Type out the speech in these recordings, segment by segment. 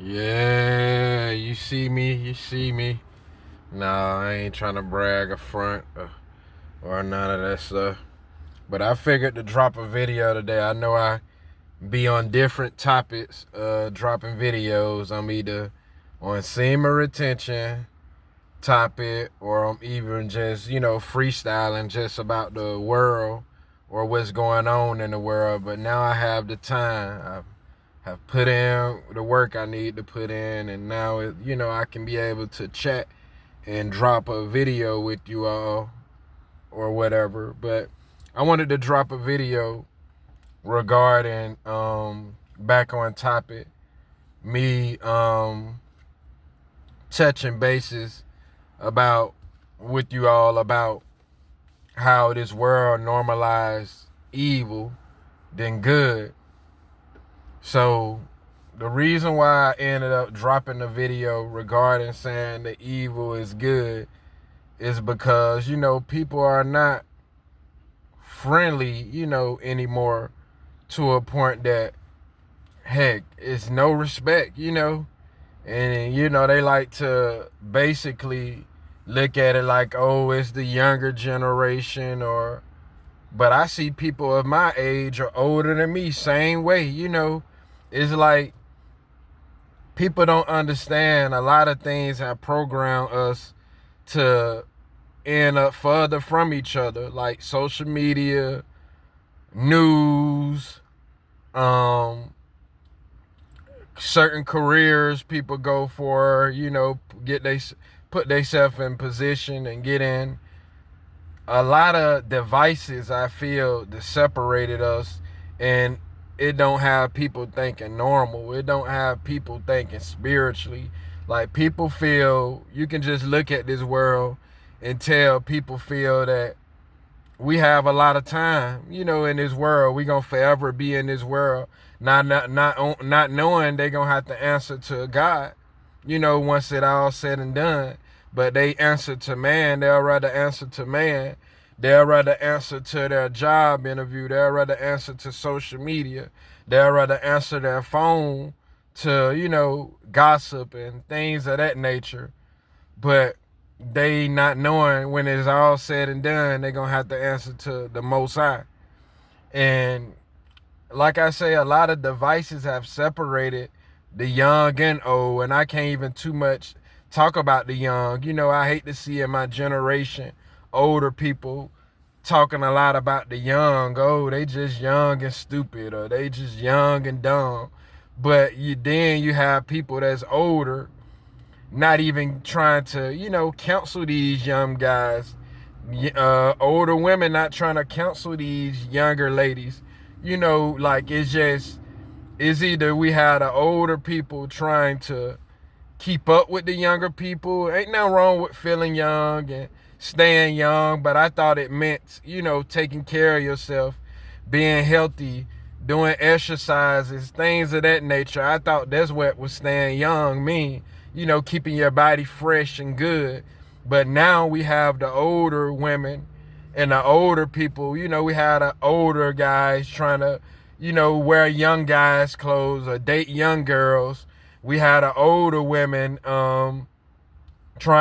Yeah, you see me. Nah, I ain't trying to brag or front or none of that stuff. But I figured to drop a video today. I know I be on different topics, dropping videos. I'm either on semen retention topic or I'm even just, freestyling just about the world or what's going on in the world. But now I have the time. Have put in the work I need to put in, and now I can be able to chat and drop a video with you all or whatever. But I wanted to drop a video regarding back on topic, me touching bases about with you all about how this world normalized evil than good. So the reason why I ended up dropping the video regarding saying the evil is good is because, people are not friendly, anymore, to a point that, heck, it's no respect. And, they like to basically look at it like, oh, it's the younger generation but I see people of my age or older than me, same way. It's like people don't understand a lot of things have programmed us to end up further from each other, like social media, news, um, certain careers people go for, get they put themselves in position and get in. A lot of devices I feel that separated us, and it don't have people thinking normal. It don't have people thinking spiritually. Like, people feel you can just look at this world and tell people feel that we have a lot of time, in this world. We gonna forever be in this world, not knowing they gonna have to answer to God, once it all said and done. But they answer to man. They'll rather answer to man. They'll rather answer to their job interview. They'll rather answer to social media. They'll rather answer their phone to, gossip and things of that nature. But they not knowing when it's all said and done, they're gonna have to answer to the Most High. And like I say, a lot of devices have separated the young and old, and I can't even too much talk about the young. I hate to see in my generation older people talking a lot about the young. Oh, they just young and stupid, or they just young and dumb. But you have people that's older not even trying to, counsel these young guys. Older women not trying to counsel these younger ladies. Like, it's either we had the older people trying to keep up with the younger people. Ain't nothing wrong with feeling young and staying young, but I thought it meant, taking care of yourself, being healthy, doing exercises, things of that nature. I thought that's what was staying young mean, keeping your body fresh and good. But now we have the older women and the older people. We had the older guys trying to, wear young guys' clothes or date young girls. We had the older women trying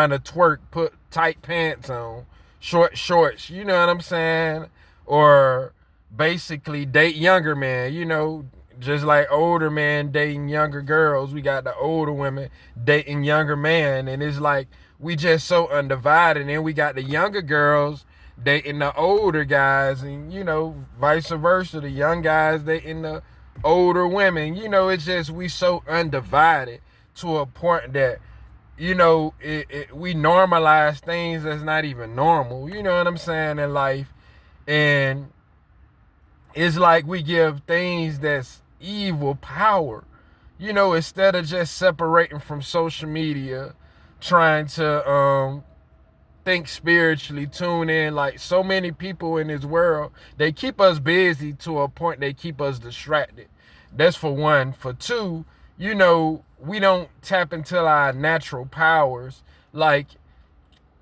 to twerk, put tight pants on, short shorts, you know what I'm saying? Or basically date younger men, just like older men dating younger girls. We got the older women dating younger men, and it's like we just so undivided. And we got the younger girls dating the older guys, and vice versa, the young guys dating the older women. It's just we so undivided to a point that we normalize things that's not even normal. You know what I'm saying, in life. And it's like we give things that's evil power. Instead of just separating from social media, trying to think spiritually, tune in. Like, so many people in this world, they keep us busy to a point they keep us distracted. That's for one. For two, we don't tap into our natural powers. Like,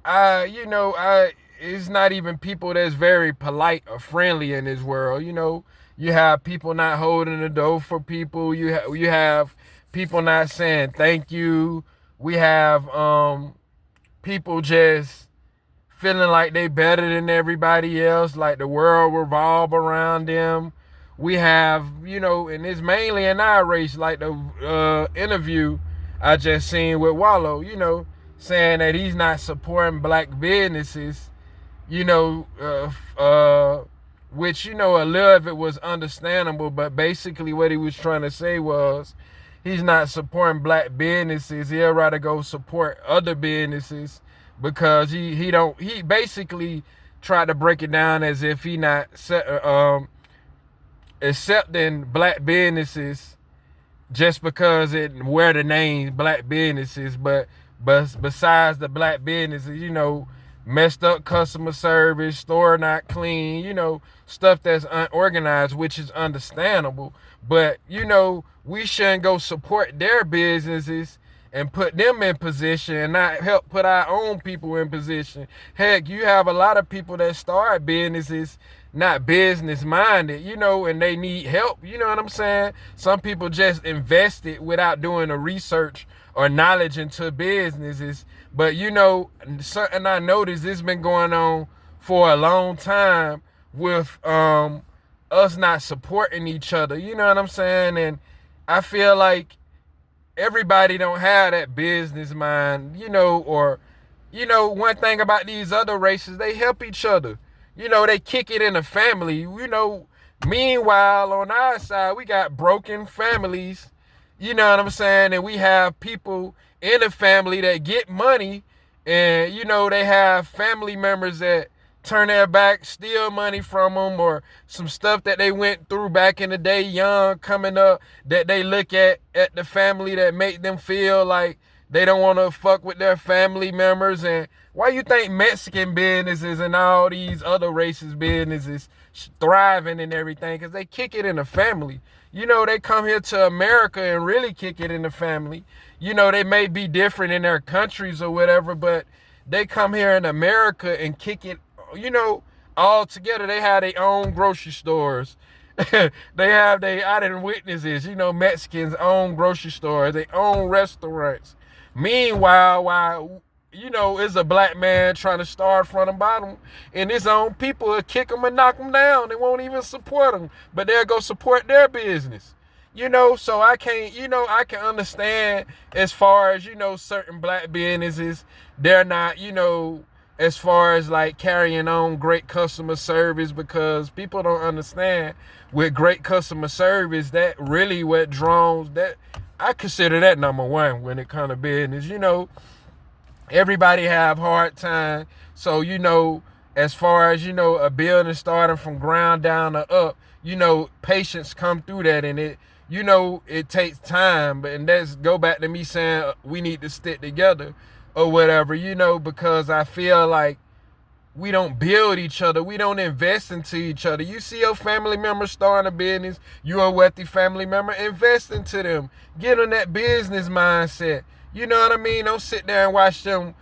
it's not even people that's very polite or friendly in this world. You have people not holding the door for people. You have people not saying thank you. We have people just feeling like they better than everybody else, like the world revolve around them. We have, and it's mainly in our race, like the interview I just seen with Wallow, saying that he's not supporting black businesses, you know, which, a little of it was understandable, but basically what he was trying to say was he's not supporting black businesses. He'll rather go support other businesses because he basically tried to break it down as if he not accepting black businesses just because it wear the name black businesses, but besides the black businesses, messed up customer service, store not clean, stuff that's unorganized, which is understandable. But, we shouldn't go support their businesses and put them in position and not help put our own people in position. Heck, you have a lot of people that start businesses not business minded, and they need help. You know what I'm saying? Some people just invest it without doing the research or knowledge into businesses. But, something I noticed, this been going on for a long time with us not supporting each other. You know what I'm saying? And I feel like everybody don't have that business mind, or, one thing about these other races, they help each other. They kick it in the family. Meanwhile, on our side, we got broken families. You know what I'm saying? And we have people in the family that get money, and, they have family members that turn their back, steal money from them, or some stuff that they went through back in the day, young, coming up, that they look at the family that make them feel like they don't want to fuck with their family members. And why you think Mexican businesses and all these other races businesses thriving and everything? Because they kick it in the family. They come here to America and really kick it in the family. They may be different in their countries or whatever, but they come here in America and kick it, all together. They have their own grocery stores. They have I didn't witness this, Mexicans own grocery stores, they own restaurants. Meanwhile, while it's a black man trying to start from the bottom, and his own people will kick him and knock him down. They won't even support him, but they'll go support their business. So I can't, I can understand as far as, certain black businesses, they're not, as far as like carrying on great customer service, because people don't understand with great customer service, that really what draws that. I consider that number one when it comes to business. Everybody have hard time. So, as far as, a building starting from ground down to up, patience come through that, and it takes time. And that's go back to me saying we need to stick together or whatever, because I feel like we don't build each other. We don't invest into each other. You see your family member starting a business, you're a wealthy family member, invest into them. Get on that business mindset. You know what I mean? Don't sit there and watch them,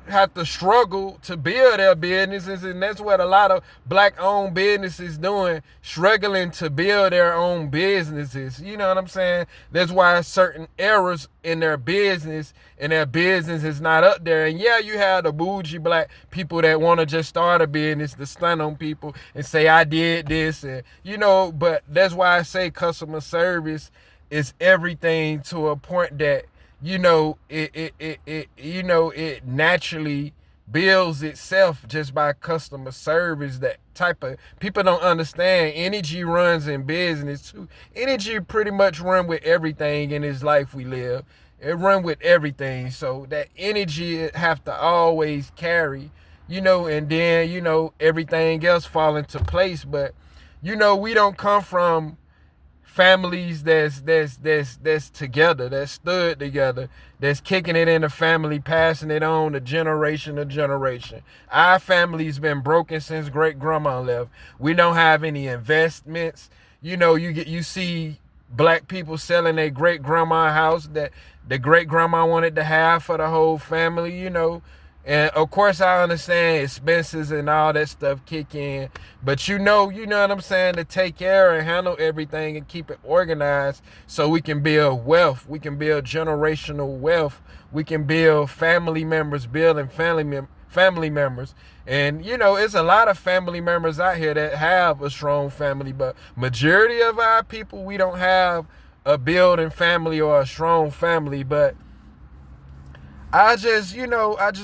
have to struggle to build their businesses. And that's what a lot of black-owned businesses doing, struggling to build their own businesses. You know what I'm saying? That's why certain errors in their business and their business is not up there. And yeah, you have the bougie black people that want to just start a business to stun on people and say, I did this. And, but that's why I say customer service is everything, to a point that, it naturally builds itself just by customer service. That type of people don't understand. Energy runs in business too. Energy pretty much run with everything in this life we live. It run with everything. So that energy have to always carry, and then, everything else fall into place. But, we don't come from families that's together, that stood together, that's kicking it in the family, passing it on to generation to generation. Our family's been broken since great grandma left. We don't have any investments. You see black people selling their great grandma house that the great grandma wanted to have for the whole family. And of course, I understand expenses and all that stuff kick in, but you know what I'm saying, to take care and handle everything and keep it organized so we can build wealth. We can build generational wealth. We can build family members, building family members. And it's a lot of family members out here that have a strong family, but majority of our people, we don't have a building family or a strong family. But I just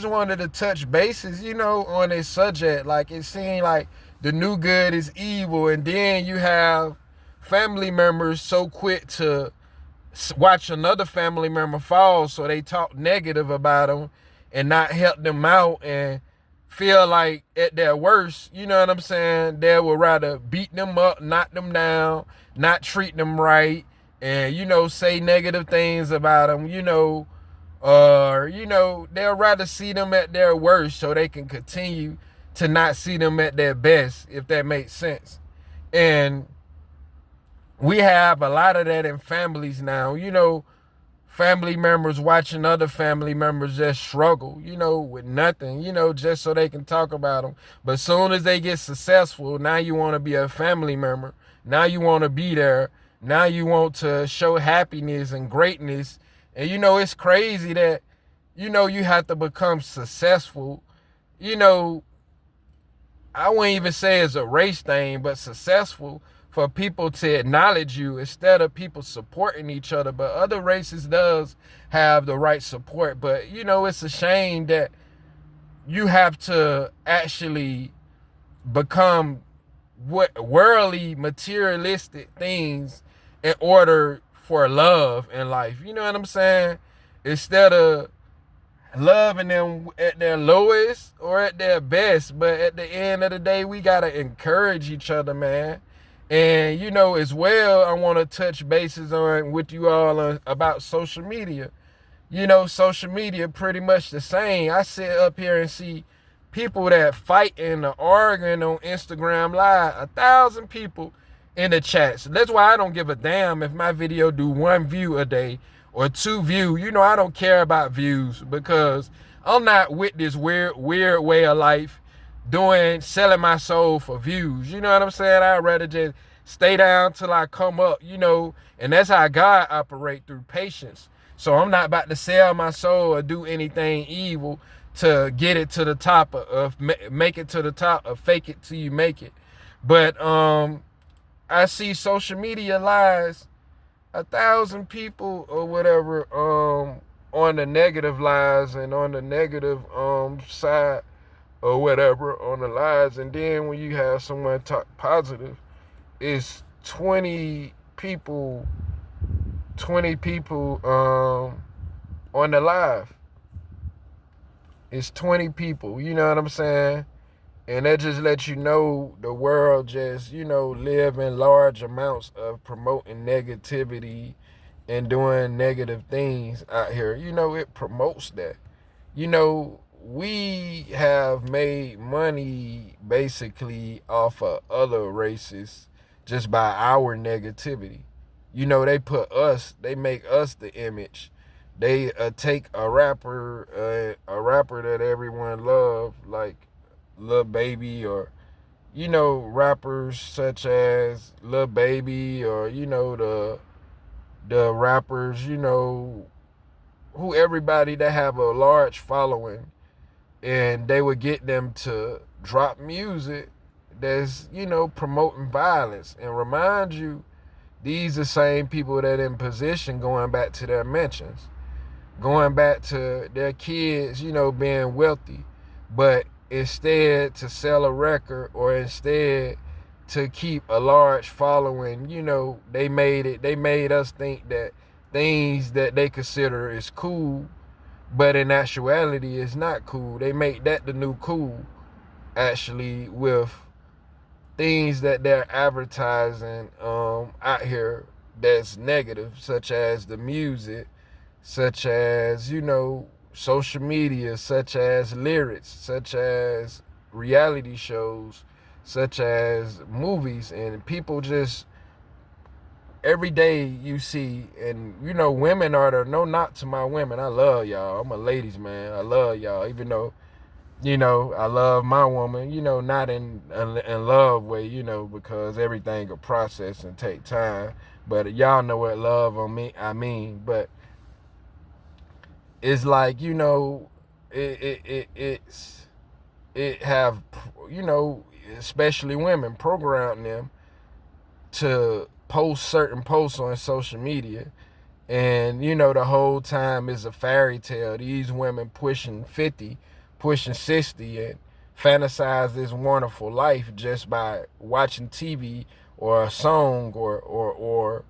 wanted to touch bases, on this subject. Like, it seemed like the new good is evil, and then you have family members so quick to watch another family member fall, so they talk negative about them and not help them out, and feel like at their worst, you know what I'm saying, they would rather beat them up, knock them down, not treat them right, and say negative things about them, or they'll rather see them at their worst so they can continue to not see them at their best, if that makes sense. And we have a lot of that in families now. Family members watching other family members just struggle, with nothing, just so they can talk about them. But as soon as they get successful, now you want to be a family member. Now you want to be there. Now you want to show happiness and greatness. And it's crazy that, you have to become successful. I wouldn't even say it's a race thing, but successful for people to acknowledge you instead of people supporting each other. But other races does have the right support. But it's a shame that you have to actually become worldly, materialistic things in order for love in life. You know what I'm saying? Instead of loving them at their lowest or at their best. But at the end of the day, we gotta encourage each other, man. And as well, I want to touch bases on with you all about social media. Social media pretty much the same. I sit up here and see people that fighting or arguing on Instagram Live, 1,000 people in the chats. That's why I don't give a damn if my video do 1 view a day or 2 views. I don't care about views, because I'm not with this weird way of life selling my soul for views. You know what I'm saying? I'd rather just stay down till I come up, and that's how God operate, through patience. So I'm not about to sell my soul or do anything evil to get it to the top make it to the top, or fake it till you make it. But I see social media lies, 1,000 people or whatever, on the negative lies and on the negative side or whatever on the lies. And then when you have someone talk positive, it's 20 people on the live. It's 20 people, you know what I'm saying? And that just lets you know the world just, live in large amounts of promoting negativity and doing negative things out here. It promotes that. We have made money basically off of other races just by our negativity. They make us the image. They take a rapper that everyone love, like Lil Baby, or rappers such as Lil Baby, or the rappers, who everybody that have a large following, and they would get them to drop music that's promoting violence, and remind you, these are the same people that in position, going back to their mentions, going back to their kids, being wealthy, but instead to sell a record, or instead to keep a large following, they made us think that things that they consider is cool, but in actuality it's not cool. They make that the new cool, actually, with things that they're advertising out here that's negative, such as the music, such as social media, such as lyrics, such as reality shows, such as movies. And people just, every day you see, and women are there, no knock to my women, I love y'all, I'm a ladies man, I love y'all, even though You know, I love my woman, you know, not in love way, you know, because everything a process and take time. But y'all know what love I mean. But it's like, you know, it have, you know, especially women, programmed them to post certain posts on social media. And, you know, the whole time is a fairy tale. These women pushing 50, pushing 60, and fantasize this wonderful life just by watching TV or a song or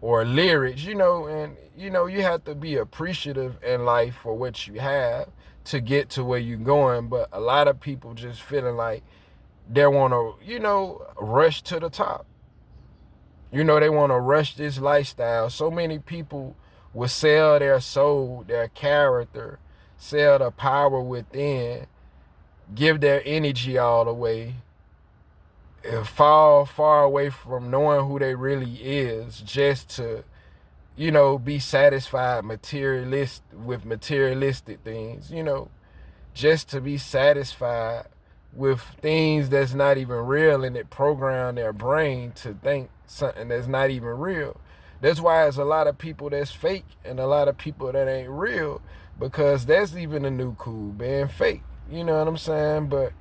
lyrics, you know. And, you know, you have to be appreciative in life for what you have to get to where you're going. But a lot of people just feeling like they want to, you know, rush to the top. You know, they want to rush this lifestyle. So many people will sell their soul, their character, sell the power within, give their energy all away, and fall far away from knowing who they really is just to, you know, be satisfied with materialistic things, you know, just to be satisfied with things that's not even real, and it program their brain to think something that's not even real. That's why there's a lot of people that's fake and a lot of people that ain't real, because that's even a new cool, being fake. You know what I'm saying? But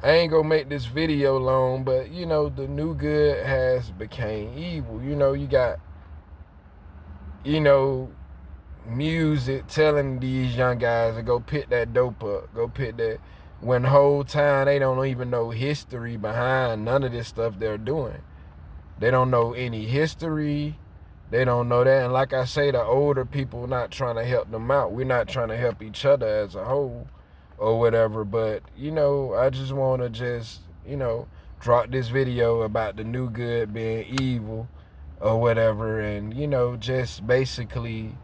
I ain't gonna make this video long, but you know, the new good has became evil. You know, you got, you know, music telling these young guys to go pick that dope up, go pick that, when the whole time they don't even know history behind none of this stuff they're doing. They don't know any history. They don't know that. And like I say, the older people not trying to help them out. We're not trying to help each other as a whole or whatever. But, you know, I just want to just, you know, drop this video about the new good being evil or whatever. And, you know, just basically,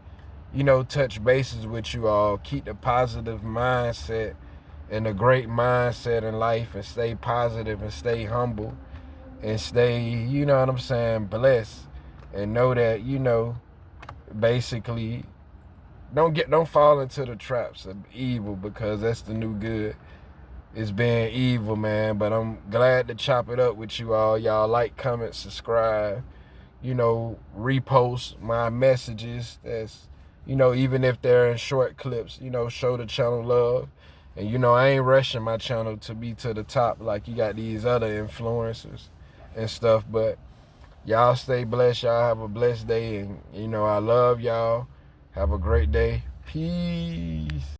you know, touch bases with you all. Keep the positive mindset and a great mindset in life, and stay positive and stay humble and stay, you know what I'm saying, blessed. And know that, you know, basically don't fall into the traps of evil, because that's the new good. It's being evil, man. But I'm glad to chop it up with you all. Y'all like, comment, subscribe, you know, repost my messages. That's, you know, even if they're in short clips, you know, show the channel love. And, you know, I ain't rushing my channel to be to the top like you got these other influencers and stuff. But y'all stay blessed. Y'all have a blessed day. And, you know, I love y'all. Have a great day. Peace.